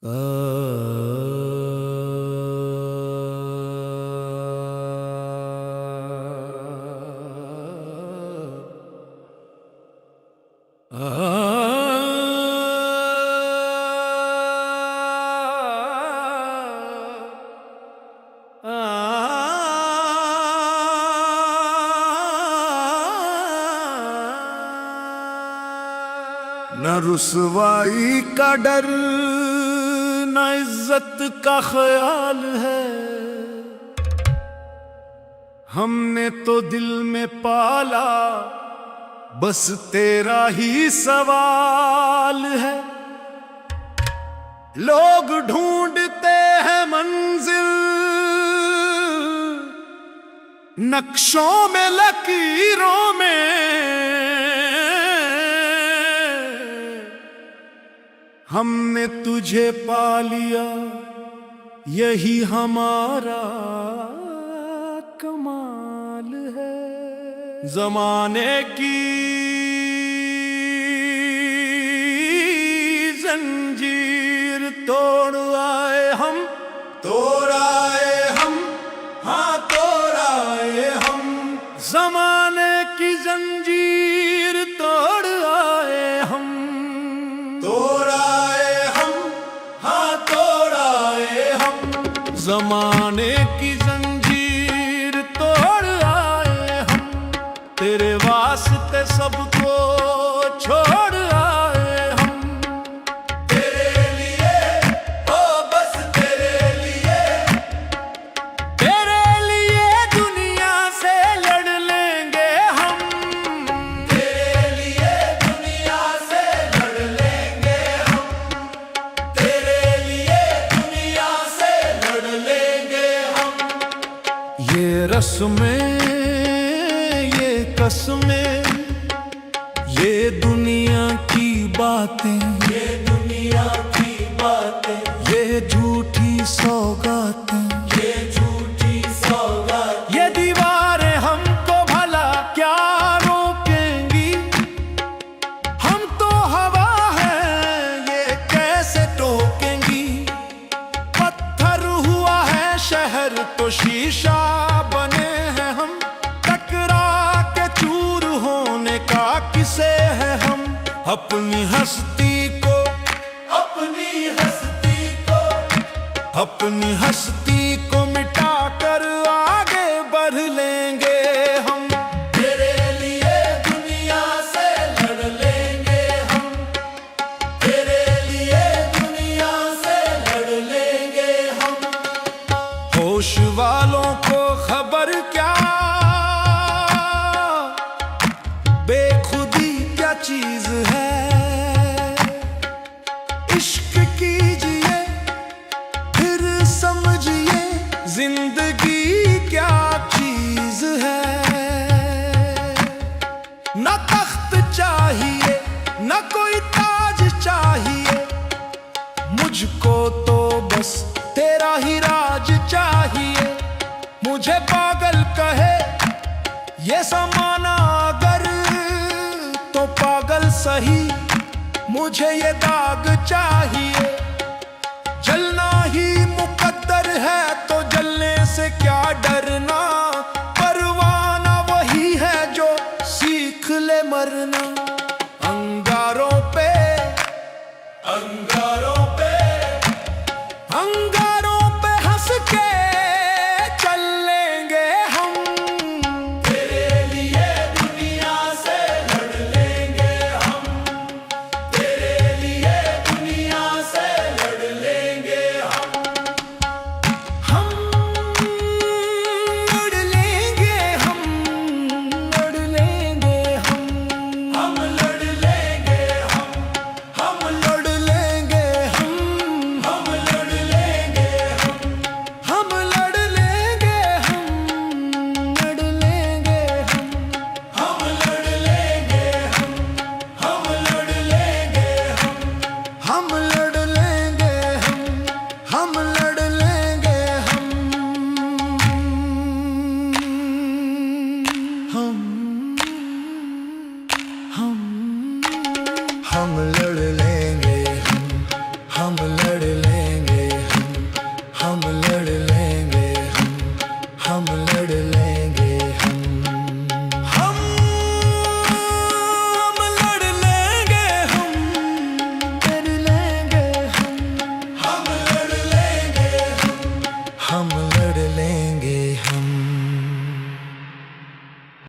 न रुसवाई का डर न इज्जत का ख्याल है, हमने तो दिल में पाला बस तेरा ही सवाल है। लोग ढूंढते हैं मंजिल नक्शों में लकीरों में, हमने तुझे पा लिया यही हमारा कमाल है। जमाने की जंजीर तोड़ आए हम, तोड़ आए हम, हाँ तोड़ आए हम। जमाने की जंजीर तोड़ आए हम, तोड़ आए हम, हाँ तोड़ आए हम। जमाने की जंजीर तोड़ आए हम, तेरे वास्ते सबको छोड़ आए हम। तेरे लिए ओ बस तेरे लिए दुनिया से लड़ लेंगे हम। तेरे लिए दुनिया से लड़ लेंगे हम, तेरे लिए दुनिया से लड़ लेंगे हम। ये रस्में ये कसमें ये दुनिया की बातें, ये दुनिया की बातें, ये झूठी सौगातें, ये झूठी सौगातें। ये दीवारें हमको भला क्या रोकेंगी, हम तो हवा है ये कैसे टोकेंगी। पत्थर हुआ है शहर तो शीशा बने हैं हम, टकरा के चूर होने का किसे है हम। अपनी हस्ती को, अपनी हस्ती को, अपनी हस्ती को मिटा कर आगे बढ़ लेंगे हम। तेरे लिए दुनिया से लड़ लेंगे हम, तेरे लिए दुनिया से लड़ लेंगे हम। होश वालों को खबर क्या बेखुदी क्या चीज है। इश्क कीजिए फिर समझिए जिंदगी क्या चीज है। न तख्त चाहिए न कोई ताज चाहिए, मुझको तो बस तेरा ही राज चाहिए। मुझे पागल कहे ये समाना अगर तो पागल सही, मुझे ये दाग चाहिए। जलना ही मुकद्दर है तो जलने से क्या डरना, परवाना वही है जो सीख ले मरना। अंगारों पे अंगारों पे अंगारों पे हंस के चल लेंगे हम। तेरे लिए दुनिया से लड़ लेंगे हम, तेरे लिए दुनिया से लड़ लेंगे हम। हम लड़ लेंगे हम, लड़ लेंगे हम लड़ लेंगे हम लड़ लेंगे हम लड़ लेंगे लड़ लेंगे हम लड़ लेंगे हम लड़ लेंगे